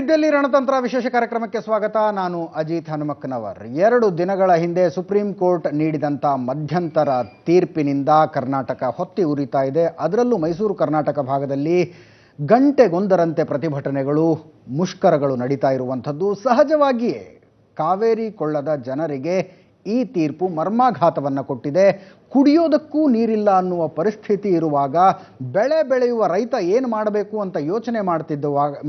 ಸುದ್ದಿಯಲ್ಲಿ ರಣತಂತ್ರ ವಿಶೇಷ ಕಾರ್ಯಕ್ರಮಕ್ಕೆ ಸ್ವಾಗತ. ನಾನು ಅಜಿತ್ ಹನುಮಕ್ಕನವರ್. 2 ದಿನಗಳ ಹಿಂದೆ ಸುಪ್ರೀಂ ಕೋರ್ಟ್ ನೀಡಿದಂಥ ಮಧ್ಯಂತರ ತೀರ್ಪಿನಿಂದ ಕರ್ನಾಟಕ ಹೊತ್ತಿ ಉರಿತಾ ಇದೆ. ಅದರಲ್ಲೂ ಮೈಸೂರು ಕರ್ನಾಟಕ ಭಾಗದಲ್ಲಿ ಗಂಟೆಗೊಂದರಂತೆ ಪ್ರತಿಭಟನೆಗಳು, ಮುಷ್ಕರಗಳು ನಡೀತಾ ಇರುವಂಥದ್ದು. ಸಹಜವಾಗಿಯೇ ಕಾವೇರಿ ಕೊಳ್ಳದ ಜನರಿಗೆ ಈ ತೀರ್ಪು ಮರ್ಮಾಘಾತವನ್ನು ಕೊಟ್ಟಿದೆ. ಕುಡಿಯೋದಕ್ಕೂ ನೀರಿಲ್ಲ ಅನ್ನುವ ಪರಿಸ್ಥಿತಿ ಇರುವಾಗ ಬೆಳೆ ಬೆಳೆಯುವ ರೈತ ಏನು ಮಾಡಬೇಕು ಅಂತ ಯೋಚನೆ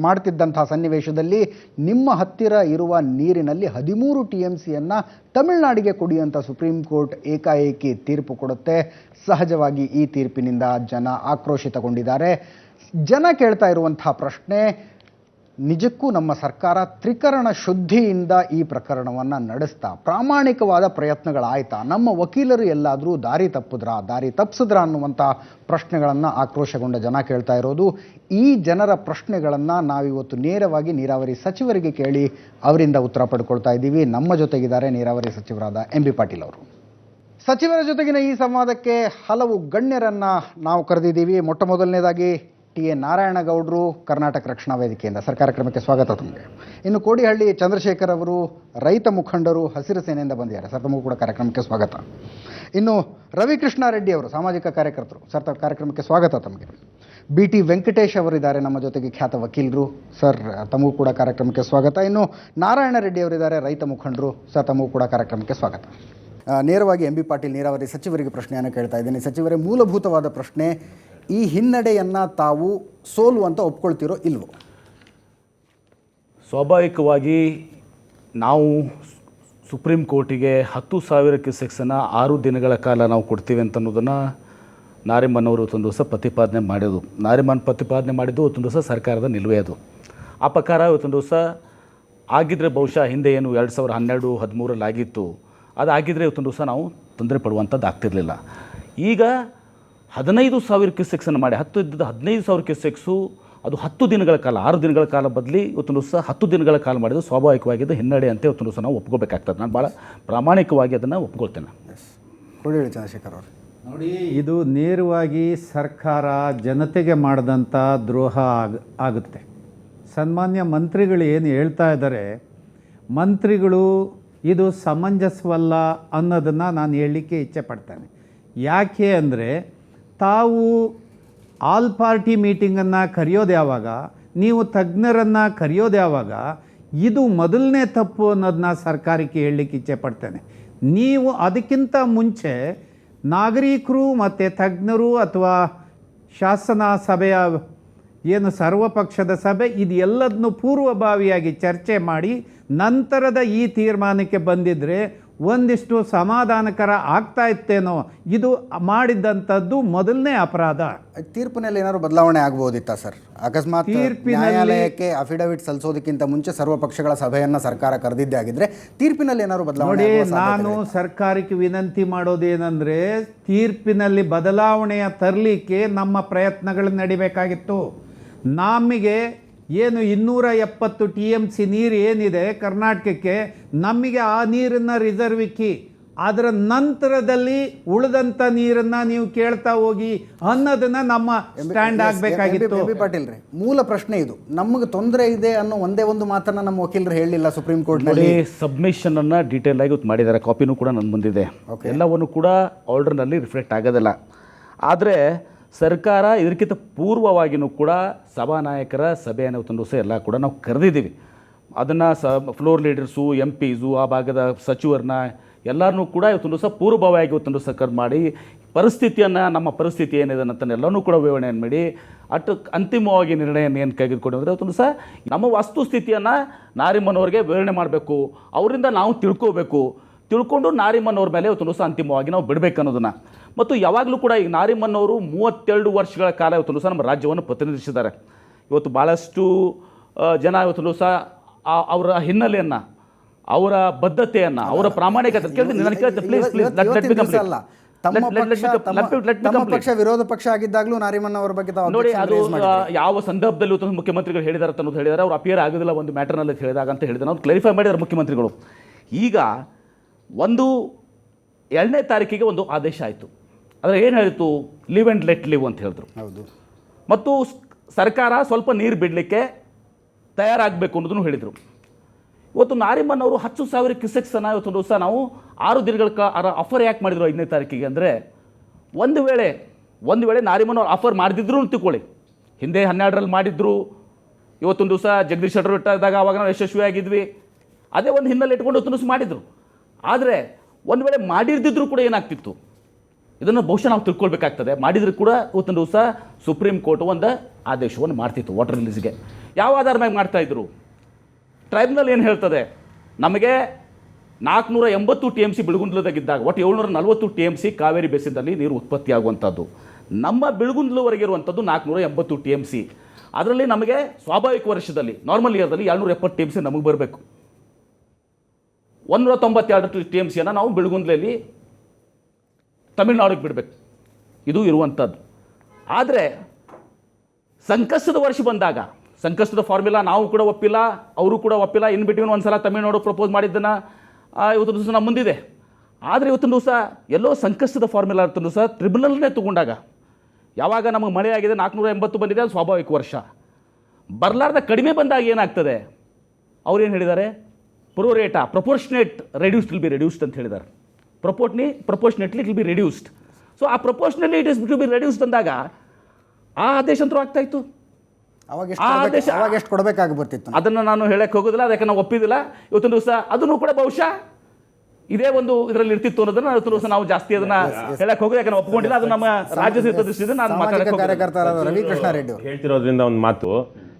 ಮಾಡ್ತಿದ್ದಂಥ ಸನ್ನಿವೇಶದಲ್ಲಿ ನಿಮ್ಮ ಹತ್ತಿರ ಇರುವ ನೀರಿನಲ್ಲಿ 13 TMCಯನ್ನು ತಮಿಳುನಾಡಿಗೆ ಕೊಡಿ ಅಂತ ಸುಪ್ರೀಂ ಕೋರ್ಟ್ ಏಕಾಏಕಿ ತೀರ್ಪು ಕೊಡುತ್ತೆ. ಸಹಜವಾಗಿ ಈ ತೀರ್ಪಿನಿಂದ ಜನ ಆಕ್ರೋಶಿತಗೊಂಡಿದ್ದಾರೆ. ಜನ ಕೇಳ್ತಾ ಇರುವಂಥ ಪ್ರಶ್ನೆ, ನಿಜಕ್ಕೂ ನಮ್ಮ ಸರ್ಕಾರ ತ್ರಿಕರಣ ಶುದ್ಧಿಯಿಂದ ಈ ಪ್ರಕರಣವನ್ನು ನಡೆಸ್ತಾ ಪ್ರಾಮಾಣಿಕವಾದ ಪ್ರಯತ್ನಗಳಾಯ್ತಾ? ನಮ್ಮ ವಕೀಲರು ಎಲ್ಲಾದರೂ ದಾರಿ ತಪ್ಪಿಸಿದ್ರ ಅನ್ನುವಂಥ ಪ್ರಶ್ನೆಗಳನ್ನು ಆಕ್ರೋಶಗೊಂಡ ಜನ ಕೇಳ್ತಾ ಇರೋದು. ಈ ಜನರ ಪ್ರಶ್ನೆಗಳನ್ನು ನಾವಿವತ್ತು ನೇರವಾಗಿ ನೀರಾವರಿ ಸಚಿವರಿಗೆ ಕೇಳಿ ಅವರಿಂದ ಉತ್ತರ ಪಡ್ಕೊಳ್ತಾ ಇದ್ದೀವಿ. ನಮ್ಮ ಜೊತೆಗಿದ್ದಾರೆ ನೀರಾವರಿ ಸಚಿವರಾದ MB ಪಾಟೀಲ್ ಅವರು. ಸಚಿವರ ಜೊತೆಗಿನ ಈ ಸಂವಾದಕ್ಕೆ ಹಲವು ಗಣ್ಯರನ್ನು ನಾವು ಕರೆದಿದ್ದೀವಿ. ಮೊಟ್ಟ ಮೊದಲನೇದಾಗಿ TA ನಾರಾಯಣಗೌಡರು, ಕರ್ನಾಟಕ ರಕ್ಷಣಾ ವೇದಿಕೆಯಿಂದ. ಸರ್, ಕಾರ್ಯಕ್ರಮಕ್ಕೆ ಸ್ವಾಗತ ತಮಗೆ. ಇನ್ನು ಕೋಡಿಹಳ್ಳಿ ಚಂದ್ರಶೇಖರ್ ಅವರು, ರೈತ ಮುಖಂಡರು, ಹಸಿರು ಸೇನೆಯಿಂದ ಬಂದಿದ್ದಾರೆ. ಸರ್, ತಮಗೂ ಕೂಡ ಕಾರ್ಯಕ್ರಮಕ್ಕೆ ಸ್ವಾಗತ. ಇನ್ನು ರವಿಕೃಷ್ಣ ರೆಡ್ಡಿ ಅವರು, ಸಾಮಾಜಿಕ ಕಾರ್ಯಕರ್ತರು. ಸರ್, ಕಾರ್ಯಕ್ರಮಕ್ಕೆ ಸ್ವಾಗತ ತಮಗೆ. BT ವೆಂಕಟೇಶ್ ಅವರಿದ್ದಾರೆ ನಮ್ಮ ಜೊತೆಗೆ, ಖ್ಯಾತ ವಕೀಲರು. ಸರ್, ತಮಗೂ ಕೂಡ ಕಾರ್ಯಕ್ರಮಕ್ಕೆ ಸ್ವಾಗತ. ಇನ್ನು ನಾರಾಯಣ ರೆಡ್ಡಿ ಅವರಿದ್ದಾರೆ, ರೈತ ಮುಖಂಡರು. ಸರ್, ತಮಗೂ ಕೂಡ ಕಾರ್ಯಕ್ರಮಕ್ಕೆ ಸ್ವಾಗತ. ನೇರವಾಗಿ MB ಪಾಟೀಲ್ ನೀರಾವರಿ ಸಚಿವರಿಗೆ ಪ್ರಶ್ನೆಯನ್ನು ಕೇಳ್ತಾ ಇದ್ದೀನಿ. ಸಚಿವರೇ, ಮೂಲಭೂತವಾದ ಪ್ರಶ್ನೆ, ಈ ಹಿನ್ನಡೆಯನ್ನು ತಾವು ಸೋಲು ಅಂತ ಒಪ್ಕೊಳ್ತಿರೋ ಇಲ್ವೋ? ಸ್ವಾಭಾವಿಕವಾಗಿ ನಾವು ಸುಪ್ರೀಂ ಕೋರ್ಟಿಗೆ 10,000 ಕ್ಯೂಸೆಕ್ಸನ್ನು 6 ದಿನಗಳ ಕಾಲ ನಾವು ಕೊಡ್ತೀವಿ ಅಂತ ಅನ್ನೋದನ್ನು ನಾರಿಮನ್ ಅವರು ಒಂದು ದಿವಸ ಪ್ರತಿಪಾದನೆ ಮಾಡೋದು. ನಾರಿಮನ್ ಪ್ರತಿಪಾದನೆ ಮಾಡಿದ್ದು ಒಂದು ದಿವಸ ಸರ್ಕಾರದ ನಿಲುವೆ ಅದು. ಆ ಪ್ರಕಾರ ಇವತ್ತೊಂದು ದಿವಸ ಆಗಿದ್ದರೆ ಬಹುಶಃ ಹಿಂದೆ ಏನು 2012-13 ಆಗಿತ್ತು, ಅದಾಗಿದ್ದರೆ ಇವತ್ತೊಂದು ದಿವಸ ನಾವು ತೊಂದರೆ ಪಡುವಂಥದ್ದು ಆಗ್ತಿರಲಿಲ್ಲ. ಈಗ 15,000 ಕ್ಯೂಸೆಕ್ಸನ್ನು ಮಾಡಿ 15,000 ಕ್ಯೂಸೆಕ್ಸು, ಅದು 10 ದಿನಗಳ ಕಾಲ, 6 ದಿನಗಳ ಕಾಲ ಬದಲಿ ಇವತ್ತೊಂದು ದಿವಸ 10 ದಿನಗಳ ಕಾಲ ಮಾಡಿದ್ದು ಸ್ವಾಭಾವಿಕವಾಗಿದ್ದು ಹಿನ್ನಡೆ ಅಂತ ಇವತ್ತೊಂದು ದಿವಸ ನಾವು ಒಪ್ಕೋಬೇಕಾಗ್ತದೆ. ನಾನು ಭಾಳ ಪ್ರಾಮಾಣಿಕವಾಗಿ ಅದನ್ನು ಒಪ್ಕೊಳ್ತೇನೆ. ಕೋಡಿಹಳ್ಳಿ ಚಂದ್ರಶೇಖರ್ ಅವರು, ನೋಡಿ, ಇದು ನೇರವಾಗಿ ಸರ್ಕಾರ ಜನತೆಗೆ ಮಾಡಿದಂಥ ದ್ರೋಹ ಆಗುತ್ತೆ. ಸನ್ಮಾನ್ಯ ಮಂತ್ರಿಗಳು ಏನು ಹೇಳ್ತಾ ಇದ್ದಾರೆ, ಮಂತ್ರಿಗಳು ಇದು ಸಮಂಜಸವಲ್ಲ ಅನ್ನೋದನ್ನು ನಾನು ಹೇಳಲಿಕ್ಕೆ ಇಚ್ಛೆ ಪಡ್ತೇನೆ. ಯಾಕೆ ಅಂದರೆ, ತಾವು ಆಲ್ ಪಾರ್ಟಿ ಮೀಟಿಂಗನ್ನು ಕರೆಯೋದು ಯಾವಾಗ, ನೀವು ತಜ್ಞರನ್ನು ಕರೆಯೋದು ಯಾವಾಗ, ಇದು ಮೊದಲನೇ ತಪ್ಪು ಅನ್ನೋದನ್ನ ಸರ್ಕಾರಕ್ಕೆ ಹೇಳಲಿಕ್ಕೆ ಇಚ್ಛೆ ಪಡ್ತೇನೆ. ನೀವು ಅದಕ್ಕಿಂತ ಮುಂಚೆ ನಾಗರಿಕರು ಮತ್ತು ತಜ್ಞರು ಅಥವಾ ಶಾಸನ ಸಭೆಯ ಏನು ಸರ್ವಪಕ್ಷದ ಸಭೆ, ಇದು ಎಲ್ಲದನ್ನು ಪೂರ್ವಭಾವಿಯಾಗಿ ಚರ್ಚೆ ಮಾಡಿ ನಂತರದ ಈ ತೀರ್ಮಾನಕ್ಕೆ ಬಂದಿದ್ದರೆ ಒಂದಿಷ್ಟು ಸಮಾಧಾನಕರ ಆಗ್ತಾ ಇತ್ತೇನೋ. ಇದು ಮಾಡಿದ್ದಂಥದ್ದು ಮೊದಲನೇ ಅಪರಾಧ. ತೀರ್ಪಿನಲ್ಲಿ ಏನಾದ್ರು ಬದಲಾವಣೆ ಆಗ್ಬೋದಿತ್ತಾ ಸರ್? ಅಕಸ್ಮಾತ್ ನ್ಯಾಯಾಲಯಕ್ಕೆ ಅಫಿಡವಿಟ್ ಸಲ್ಲಿಸೋದಕ್ಕಿಂತ ಮುಂಚೆ ಸರ್ವಪಕ್ಷಗಳ ಸಭೆಯನ್ನು ಸರ್ಕಾರ ಕರೆದಿದ್ದೇ ಆಗಿದ್ರೆ ತೀರ್ಪಿನಲ್ಲಿ ಏನಾದ್ರು ಬದಲಾವಣೆ? ನೋಡಿ, ನಾನು ಸರ್ಕಾರಕ್ಕೆ ವಿನಂತಿ ಮಾಡೋದೇನೆಂದರೆ, ತೀರ್ಪಿನಲ್ಲಿ ಬದಲಾವಣೆಯ ತರಲಿಕ್ಕೆ ನಮ್ಮ ಪ್ರಯತ್ನಗಳು ನಡಿಬೇಕಾಗಿತ್ತು. ನಮಗೆ ಏನು 270 TMC ನೀರು ಏನಿದೆ ಕರ್ನಾಟಕಕ್ಕೆ, ನಮಗೆ ಆ ನೀರನ್ನು ರಿಸರ್ವ್ ಇಕ್ಕಿ, ಅದರ ನಂತರದಲ್ಲಿ ಉಳಿದಂಥ ನೀರನ್ನು ನೀವು ಕೇಳ್ತಾ ಹೋಗಿ ಅನ್ನೋದನ್ನು ನಮ್ಮ ಸ್ಟ್ಯಾಂಡ್ ಆಗಬೇಕಾಗಿತ್ತು. ಪಾಟೀಲ್ ರೀ, ಮೂಲ ಪ್ರಶ್ನೆ ಇದು. ನಮಗೆ ತೊಂದರೆ ಇದೆ ಅನ್ನೋ ಒಂದೇ ಒಂದು ಮಾತನ್ನು ನಮ್ಮ ವಕೀಲರು ಹೇಳಿಲ್ಲ ಸುಪ್ರೀಂ ಕೋರ್ಟ್ನಲ್ಲಿ. ಸಬ್ಮಿಷನನ್ನು ಡೀಟೇಲ್ ಆಗಿ ಮಾಡಿದ್ದಾರೆ, ಕಾಪಿನೂ ಕೂಡ ನನ್ನ ಮುಂದಿದೆ. ಎಲ್ಲವನ್ನು ಕೂಡ ಆರ್ಡರ್ನಲ್ಲಿ ರಿಫ್ಲೆಕ್ಟ್ ಆಗೋದಿಲ್ಲ. ಆದರೆ ಸರ್ಕಾರ ಇದಕ್ಕಿಂತ ಪೂರ್ವವಾಗಿಯೂ ಕೂಡ ಸಭಾನಾಯಕರ ಸಭೆಯನ್ನು ಇವತ್ತೊಂದು ದಿವಸ ಎಲ್ಲ ಕೂಡ ನಾವು ಕರೆದಿದ್ದೀವಿ. ಅದನ್ನು ಫ್ಲೋರ್ ಲೀಡರ್ಸು, MPಸು, ಆ ಭಾಗದ ಸಚಿವರನ್ನ ಎಲ್ಲರನ್ನೂ ಕೂಡ ಇವತ್ತೊಂದು ದಿವಸ ಪೂರ್ವಭಾವಿಯಾಗಿ ಇವತ್ತೊಂದು ದಿವಸ ಕರೆ ಮಾಡಿ ಪರಿಸ್ಥಿತಿಯನ್ನು, ನಮ್ಮ ಪರಿಸ್ಥಿತಿ ಏನಿದೆ ಅಂತ ಎಲ್ಲನೂ ಕೂಡ ವಿವರಣೆಯನ್ನು ಮಾಡಿ ಅಂತಿಮವಾಗಿ ನಿರ್ಣಯವನ್ನು ಏನು ತೆಗೆದುಕೊಂಡು ಅಂದರೆ ಇವತ್ತೊಂದು ದಿವಸ ನಮ್ಮ ವಸ್ತುಸ್ಥಿತಿಯನ್ನು ನಾರಿಮನ್ ಅವರಿಗೆ ವಿವರಣೆ ಮಾಡಬೇಕು, ಅವರಿಂದ ನಾವು ತಿಳ್ಕೊಂಡು ನಾರಿಮನ್ ಅವ್ರ ಮೇಲೆ ಇವತ್ತೊಂದು ದಿವಸ ಅಂತಿಮವಾಗಿ ನಾವು ಬಿಡಬೇಕು ಅನ್ನೋದನ್ನು. ಮತ್ತು ಯಾವಾಗಲೂ ಕೂಡ ಈಗ ನಾರಿಮನ್ ಅವರು 32 ವರ್ಷಗಳ ಕಾಲ ಇವತ್ತೊಂದು ದಿವಸ ನಮ್ಮ ರಾಜ್ಯವನ್ನು ಪ್ರತಿನಿಧಿಸಿದ್ದಾರೆ. ಇವತ್ತು ಭಾಳಷ್ಟು ಜನ ಇವತ್ತೊಂದು ದಿವಸ ಅವರ ಹಿನ್ನೆಲೆಯನ್ನು, ಅವರ ಬದ್ಧತೆಯನ್ನು, ಅವರ ಪ್ರಾಮಾಣಿಕತೆ ವಿರೋಧ ಪಕ್ಷ ಆಗಿದ್ದಾಗಲೂ ನಾರಿಮನ್ ಅವರ ಬಗ್ಗೆ ನೋಡಿ, ಅದು ಯಾವ ಸಂದರ್ಭದಲ್ಲಿ ಮುಖ್ಯಮಂತ್ರಿಗಳು ಹೇಳಿದ್ದಾರೆ ಅಂತ ಹೇಳಿದ್ದಾರೆ. ಅವ್ರು ಅಪಿಯರ್ ಆಗೋದಿಲ್ಲ ಒಂದು ಮ್ಯಾಟರ್ನಲ್ಲಿ ಹೇಳಿದಾಗ ಅಂತ ಹೇಳಿದ್ದಾರೆ. ಅವ್ರು ಕ್ಲಾರಿಫೈ ಮಾಡಿದ್ದಾರೆ ಮುಖ್ಯಮಂತ್ರಿಗಳು. ಈಗ 2ನೇ ತಾರೀಕಿಗೆ ಒಂದು ಆದೇಶ ಆಯಿತು. ಆದರೆ ಏನು ಹೇಳಿತು, ಲಿವ್ ಆ್ಯಂಡ್ ಲೆಟ್ ಲಿವ್ ಅಂತ ಹೇಳಿದ್ರು. ಹೌದು. ಮತ್ತು ಸರ್ಕಾರ ಸ್ವಲ್ಪ ನೀರು ಬಿಡಲಿಕ್ಕೆ ತಯಾರಾಗಬೇಕು ಅನ್ನೋದನ್ನು ಹೇಳಿದರು. ಇವತ್ತು ನಾರಿಮನ್ ಅವರು 10,000 ಕ್ಯೂಸೆಕ್ಸನ್ನು ಇವತ್ತು ದಿವಸ ನಾವು 6 ದಿನಗಳ ಆಫರ್ ಯಾಕೆ ಮಾಡಿದ್ರು 5ನೇ ತಾರೀಕಿಗೆ ಅಂದರೆ, ಒಂದು ವೇಳೆ ನಾರಿಮನ್ ಅವ್ರು ಆಫರ್ ಮಾಡಿದ್ರು ಅಂತ ತಿಳ್ಕೊಳ್ಳಿ, ಹಿಂದೆ 12ರಲ್ಲಿ ಮಾಡಿದ್ರು, ಇವತ್ತೊಂದು ದಿವಸ ಜಗದೀಶ್ ಶೆಟ್ಟರ್ ಇಟ್ಟಾದಾಗ ಅವಾಗ ನಾವು ಯಶಸ್ವಿಯಾಗಿದ್ವಿ, ಅದೇ ಒಂದು ಹಿನ್ನೆಲೆ ಇಟ್ಕೊಂಡು ಇವತ್ತು ದಿವಸ ಮಾಡಿದರು. ಆದರೆ ಒಂದು ವೇಳೆ ಮಾಡಿರ್ದಿದ್ರು ಕೂಡ ಏನಾಗ್ತಿತ್ತು, ಇದನ್ನು ಬಹುಶಃ ನಾವು ತಿಳ್ಕೊಳ್ಬೇಕಾಗ್ತದೆ. ಮಾಡಿದ್ರು ಕೂಡ ಇವತ್ತೊಂದು ದಿವಸ ಸುಪ್ರೀಂ ಕೋರ್ಟ್ ಒಂದು ಆದೇಶವನ್ನು ಮಾಡ್ತಿತ್ತು ವಾಟರ್ ರಿಲೀಸ್ಗೆ. ಯಾವ ಆಧಾರ ಮೇಲೆ ಮಾಡ್ತಾಯಿದ್ರು? ಟ್ರೈಬ್ಯುನಲ್ ಏನು ಹೇಳ್ತದೆ, ನಮಗೆ 480 TMC ಬಿಳುಗುಂದ್ಲದಾಗಿದ್ದಾಗ ಒಟ್ಟು 740 TMC ಕಾವೇರಿ ಬೇಸಿನ್ದಲ್ಲಿ ನೀರು ಉತ್ಪತ್ತಿ ಆಗುವಂಥದ್ದು. ನಮ್ಮ ಬಿಳುಗುಂದ್ಲುವರೆಗೆ ಇರುವಂಥದ್ದು 480 TMC. ಅದರಲ್ಲಿ ನಮಗೆ ಸ್ವಾಭಾವಿಕ ವರ್ಷದಲ್ಲಿ ನಾರ್ಮಲ್ ಇಯರ್ದಲ್ಲಿ 270 TMC ನಮಗೆ ಬರಬೇಕು. 192 TMCಯನ್ನು ನಾವು ಬಿಳುಗುಂದ್ಲಲ್ಲಿ ತಮಿಳುನಾಡಿಗೆ ಬಿಡಬೇಕು. ಇದು ಇರುವಂಥದ್ದು. ಆದರೆ ಸಂಕಷ್ಟದ ವರ್ಷ ಬಂದಾಗ ಸಂಕಷ್ಟದ ಫಾರ್ಮುಲಾ ನಾವು ಕೂಡ ಒಪ್ಪಿಲ್ಲ, ಅವರು ಕೂಡ ಒಪ್ಪಿಲ್ಲ. ಇನ್ ಬಿಟ್ವೀನ್ ಒಂದು ಸಲ ತಮಿಳುನಾಡು ಪ್ರಪೋಸ್ ಮಾಡಿದ್ದನ್ನು ಇವತ್ತು ದಿವಸ ನಮ್ಮ ಮುಂದಿದೆ. ಆದರೆ ಇವತ್ತಿನ ದಿವಸ ಎಲ್ಲೋ ಸಂಕಷ್ಟದ ಫಾರ್ಮುಲಾ ಇವತ್ತಿನ ದಿವಸ ಟ್ರಿಬ್ಯುನಲ್ನೇ ತೊಗೊಂಡಾಗ, ಯಾವಾಗ ನಮಗೆ ಮಳೆ ಆಗಿದೆ 480 ಬಂದಿದೆ, ಅದು ಸ್ವಾಭಾವಿಕ ವರ್ಷ. ಬರಲಾರ್ದ ಕಡಿಮೆ ಬಂದಾಗ ಏನಾಗ್ತದೆ, ಅವ್ರೇನು ಹೇಳಿದ್ದಾರೆ, proportionate reduced will be reduced ಅಂತ ಹೇಳಿದ್ದಾರೆ. Proportionately it will be reduced. So ಆ proportionally it is to be reduced ಅಂದಾಗ ಆ ಆದೇಶ ಅಂತೂ ಆಗ್ತಾ ಇತ್ತು. ಅವಾಗ ಎಷ್ಟು ಕೊಡಬೇಕಾಗಿ ಬರ್ತಿತ್ತು ಅದನ್ನು ನಾನು ಹೇಳಕ್ಕೆ ಹೋಗೋದಿಲ್ಲ, ಅದಕ್ಕೆ ನಾವು ಒಪ್ಪಿದಿಲ್ಲ. ಇವತ್ತಿನ ದಿವಸ ಅದನ್ನು ಕೂಡ ಬಹುಶಃ ಇದೇ ಒಂದು ಇದರಲ್ಲಿ ಇರ್ತಿತ್ತು ಅನ್ನೋದನ್ನ ಇವತ್ತು ದಿವಸ ನಾವು ಜಾಸ್ತಿ ಅದನ್ನ ಹೇಳಕ್ಕೆ ಹೋಗೋದು, ಯಾಕಂದ್ರೆ ಒಪ್ಪಿಕೊಂಡಿಲ್ಲ. ಅದು ನಮ್ಮ ರಾಜ್ಯ ದೃಷ್ಟಿಯಿಂದ ನಾನು ರವಿಕೃಷ್ಣ ರೆಡ್ಡಿ ಹೇಳ್ತಿರೋದ್ರಿಂದ ಒಂದು ಮಾತು,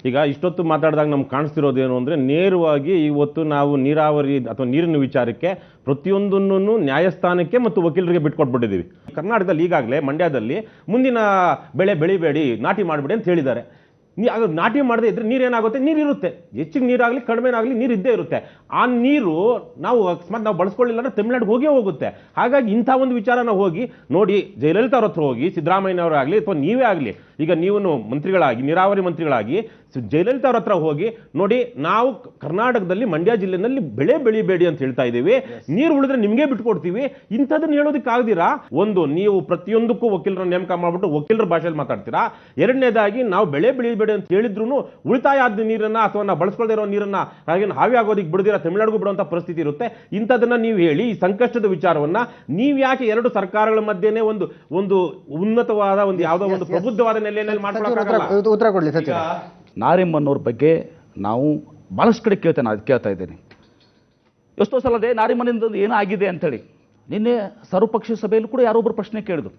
ಈಗ ಇಷ್ಟೊತ್ತು ಮಾತಾಡಿದಾಗ ನಮ್ಗೆ ಕಾಣಿಸ್ತಿರೋದೇನು ಅಂದರೆ, ನೇರವಾಗಿ ಇವತ್ತು ನಾವು ನೀರಾವರಿ ಅಥವಾ ನೀರಿನ ವಿಚಾರಕ್ಕೆ ಪ್ರತಿಯೊಂದನ್ನು ನ್ಯಾಯಸ್ಥಾನಕ್ಕೆ ಮತ್ತು ವಕೀಲರಿಗೆ ಬಿಟ್ಕೊಟ್ಬಿಟ್ಟಿದ್ದೀವಿ. ಕರ್ನಾಟಕದಲ್ಲಿ ಈಗಾಗಲೇ ಮಂಡ್ಯದಲ್ಲಿ ಮುಂದಿನ ಬೆಳೆ ಬೆಳಿಬೇಡಿ, ನಾಟಿ ಮಾಡಬೇಡಿ ಅಂತ ಹೇಳಿದ್ದಾರೆ. ನಾಟಿ ಮಾಡದೇ ಇದ್ರೆ ನೀರೇನಾಗುತ್ತೆ, ನೀರಿರುತ್ತೆ, ಹೆಚ್ಚಿಗೆ ನೀರಾಗಲಿ ಕಡಿಮೆನಾಗಲಿ ನೀರು ಇದ್ದೇ ಇರುತ್ತೆ. ಆ ನೀರು ನಾವು ಅಕಸ್ಮಾತ್ ನಾವು ಬಳಸ್ಕೊಳ್ಳಿಲ್ಲ ಅಂದ್ರೆ ತಮಿಳ್ನಾಡಿಗೆ ಹೋಗೇ ಹೋಗುತ್ತೆ. ಹಾಗಾಗಿ ಇಂಥ ಒಂದು ವಿಚಾರನ ಹೋಗಿ ನೋಡಿ, ಜಯಲಲಿತಾ ಅವ್ರ ಹತ್ರ ಹೋಗಿ, ಸಿದ್ದರಾಮಯ್ಯನವರಾಗಲಿ ಅಥವಾ ನೀವೇ ಆಗಲಿ, ಈಗ ನೀವು ಮಂತ್ರಿಗಳಾಗಿ ನೀರಾವರಿ ಮಂತ್ರಿಗಳಾಗಿ ಜಯಲಲಿತಾ ಅವ್ರ ಹತ್ರ ಹೋಗಿ ನೋಡಿ, ನಾವು ಕರ್ನಾಟಕದಲ್ಲಿ ಮಂಡ್ಯ ಜಿಲ್ಲೆನಲ್ಲಿ ಬೆಳೆ ಬೆಳಿಬೇಡಿ ಅಂತ ಹೇಳ್ತಾ ಇದ್ದೀವಿ, ನೀರು ಉಳಿದ್ರೆ ನಿಮಗೆ ಬಿಟ್ಕೊಡ್ತೀವಿ, ಇಂಥದನ್ನ ಹೇಳೋದಕ್ಕೆ ಆಗದಿರಾ? ಒಂದು, ನೀವು ಪ್ರತಿಯೊಂದಕ್ಕೂ ವಕೀಲರ ನೇಮಕ ಮಾಡ್ಬಿಟ್ಟು ವಕೀಲರ ಭಾಷೆಯಲ್ಲಿ ಮಾತಾಡ್ತೀರಾ. ಎರಡನೇದಾಗಿ ನಾವು ಬೆಳೆ ಬೆಳಿಬೇಡಿ ಅಂತ ಹೇಳಿದ್ರು ಉಳಿತಾಯ ಆದ ನೀರನ್ನ ಅಥವಾ ನಾವು ಬಳಸ್ಕೊಳ್ದೇ ಇರೋ ನೀರನ್ನ ಹಾಗೇನು ಹಾವಿ ಆಗೋದಿಕ್ಕೆ ಬಿಡದಿರ ತಮಿಳುನಾಡಿಗೂ ಬಿಡುವಂತ ಪರಿಸ್ಥಿತಿ ಇರುತ್ತೆ. ಇಂಥದನ್ನ ನೀವು ಹೇಳಿ, ಈ ಸಂಕಷ್ಟದ ವಿಚಾರವನ್ನ ನೀವು ಯಾಕೆ ಎರಡು ಸರ್ಕಾರಗಳ ಮಧ್ಯೆನೇ ಒಂದು ಉನ್ನತವಾದ ಒಂದು ಯಾವುದೋ ಒಂದು ಪ್ರಬುದ್ಧವಾದ ನೆಲೆಯಲ್ಲಿ ಮಾಡ್ಕೊಳ್ಳೋಕ್ಕಾಗಲ್ಲ? ಉತ್ತರ ಕೊಡ್ಲಿ ಸಚಿವ. ನಾರಿಮನ್ ಅವ್ರ ಬಗ್ಗೆ ನಾವು ಭಾಳಷ್ಟು ಕಡೆ ಕೇಳ್ತಾ ಇದ್ದೇನೆ. ಎಷ್ಟೋ ಸಲ ಅದೇ ನಾರಿಮನ್ನಿಂದ ಏನಾಗಿದೆ ಅಂತೇಳಿ. ನಿನ್ನೆ ಸರ್ವಪಕ್ಷ ಸಭೆಯಲ್ಲೂ ಕೂಡ ಯಾರೊಬ್ಬರು ಪ್ರಶ್ನೆ ಕೇಳಿದ್ರು.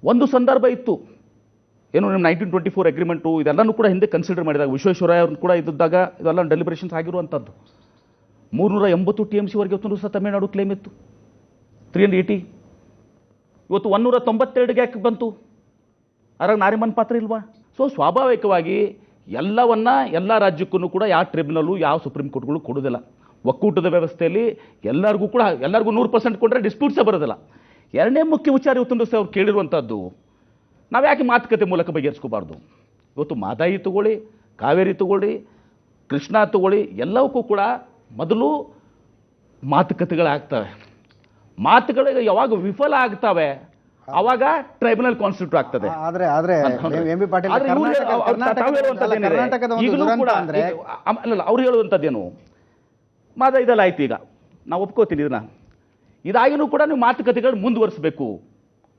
ಒಂದು ಸಂದರ್ಭ ಇತ್ತು, ಏನು ನಿಮ್ಮ 1924 ಅಗ್ರಿಮೆಂಟು ಇದೆಲ್ಲನೂ ಕೂಡ ಹಿಂದೆ ಕನ್ಸಿಡರ್ ಮಾಡಿದಾಗ, ವಿಶ್ವೇಶ್ವರಯ್ಯ ಅವ್ರನ್ನ ಕೂಡ ಇದ್ದಾಗ ಇದೆಲ್ಲ ಡೆಲಿಬ್ರೇಷನ್ಸ್ ಆಗಿರುವಂಥದ್ದು. 380 TMC ವರೆಗೆ ಇವತ್ತು ಸಹ ತಮಿಳುನಾಡು ಕ್ಲೇಮ್ ಇತ್ತು, 380. ಇವತ್ತು 192 ಯಾಕೆ ಬಂತು? ಅದ್ರಾಗ ನಾರಿಮನ್ ಪಾತ್ರ ಇಲ್ವಾ? ಸೊ ಸ್ವಾಭಾವಿಕವಾಗಿ ಎಲ್ಲ ರಾಜ್ಯಕ್ಕೂ ಕೂಡ ಯಾವ ಟ್ರಿಬ್ಯುನಲ್ಲು ಯಾವ ಸುಪ್ರೀಂ ಕೋರ್ಟ್ಗಳು ಕೊಡೋದಿಲ್ಲ. ಒಕ್ಕೂಟದ ವ್ಯವಸ್ಥೆಯಲ್ಲಿ ಎಲ್ಲರಿಗೂ 100% ಕೊಟ್ಟರೆ ಡಿಸ್ಪ್ಯೂಟ್ಸೇ ಬರೋದಿಲ್ಲ. ಎರಡನೇ ಮುಖ್ಯ ವಿಚಾರ ಇವತ್ತೊಂದು ಅವ್ರು ಕೇಳಿರುವಂಥದ್ದು, ನಾವು ಯಾಕೆ ಮಾತುಕತೆ ಮೂಲಕ ಬಗೆಹರಿಸ್ಕೋಬಾರ್ದು? ಇವತ್ತು ಮಾದಾಯಿ ತಗೊಳ್ಳಿ, ಕಾವೇರಿ ತಗೊಳ್ಳಿ, ಕೃಷ್ಣ ತಗೊಳ್ಳಿ, ಎಲ್ಲವಕ್ಕೂ ಕೂಡ ಮೊದಲು ಮಾತುಕತೆಗಳಾಗ್ತವೆ. ಮಾತುಗಳು ಯಾವಾಗ ವಿಫಲ ಆಗ್ತವೆ ಅವಾಗ ಟ್ರೈಬ್ಯುನಲ್ ಕಾನ್ಸ್ಟಿಟ್ಯೂಟ್ ಆಗ್ತದೆ. ಅವ್ರು ಹೇಳುವಂಥದ್ದೇನು, ಇದೆಲ್ಲ ಆಯ್ತು, ಈಗ ನಾವು ಒಪ್ಕೋತೀನಿ ಇದನ್ನ. ಇದಾಗಿನೂ ಕೂಡ ನೀವು ಮಾತುಕತೆಗಳು ಮುಂದುವರಿಸಬೇಕು,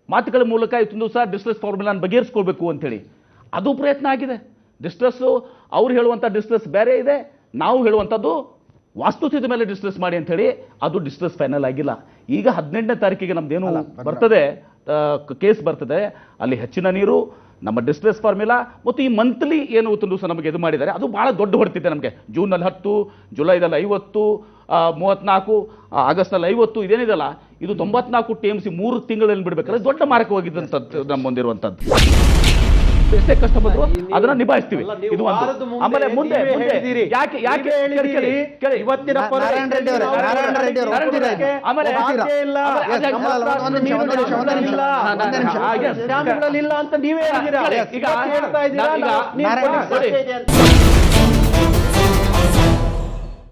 ಮಾತುಗಳ ಮೂಲಕ ಇವತ್ತೊಂದು ದಿವಸ ಡಿಸ್ಟ್ರೆಸ್ ಫಾರ್ಮುಲಾನ ಬಗೆಹರಿಸ್ಕೊಳ್ಬೇಕು ಅಂತೇಳಿ ಅದು ಪ್ರಯತ್ನ ಆಗಿದೆ. ಡಿಸ್ಟ್ರೆಸ್ಸು ಅವ್ರು ಹೇಳುವಂಥ ಡಿಸ್ಟ್ರೆಸ್ ಬೇರೆ ಇದೆ, ನಾವು ಹೇಳುವಂಥದ್ದು ವಾಸ್ತುಸ್ಥಿತಿ ಮೇಲೆ ಡಿಸ್ಟ್ರೆಸ್ ಮಾಡಿ ಅಂಥೇಳಿ, ಅದು ಡಿಸ್ಟ್ರೆಸ್ ಫೈನಲ್ ಆಗಿಲ್ಲ. ಈಗ 18ನೇ ತಾರೀಕಿಗೆ ನಮ್ದೇನು ಬರ್ತದೆ, ಕೇಸ್ ಬರ್ತದೆ, ಅಲ್ಲಿ ಹೆಚ್ಚಿನ ನೀರು, ನಮ್ಮ ಡಿಸ್ಟ್ರೆಸ್ ಫಾರ್ಮುಲಾ ಮತ್ತು ಈ ಮಂತ್ಲಿ ಏನು ಇವತ್ತೊಂದು ದಿವಸ ನಮಗೆ ಇದು ಮಾಡಿದ್ದಾರೆ, ಅದು ಭಾಳ ದೊಡ್ಡ ಹೊಡ್ತಿದೆ ನಮಗೆ. ಜೂನಲ್ಲಿ 10, ಜುಲೈದಲ್ಲಿ 50, 34, ಆಗಸ್ಟ್ನಲ್ಲಿ 50, ಇದೇನಿದೆಲ್ಲ ಇದು 94 TMC 3 ತಿಂಗಳಲ್ಲಿ ಬಿಡಬೇಕಾದ್ರೆ ದೊಡ್ಡ ಮಾರಕವಾಗಿದ್ದಂಥದ್ದು ನಮ್ಮ ಮುಂದಿರುವಂಥದ್ದು. ಎಷ್ಟೇ ಕಷ್ಟ ಬಂದ್ರು ಅದನ್ನ ನಿಭಾಯಿಸ್ತೀವಿ. ಇದು ಒಂದು. ಆಮೇಲೆ ಮುಂದೆ ಯಾಕೆ ಇವತ್ತಿನ ಅಂತ ನೀವೇ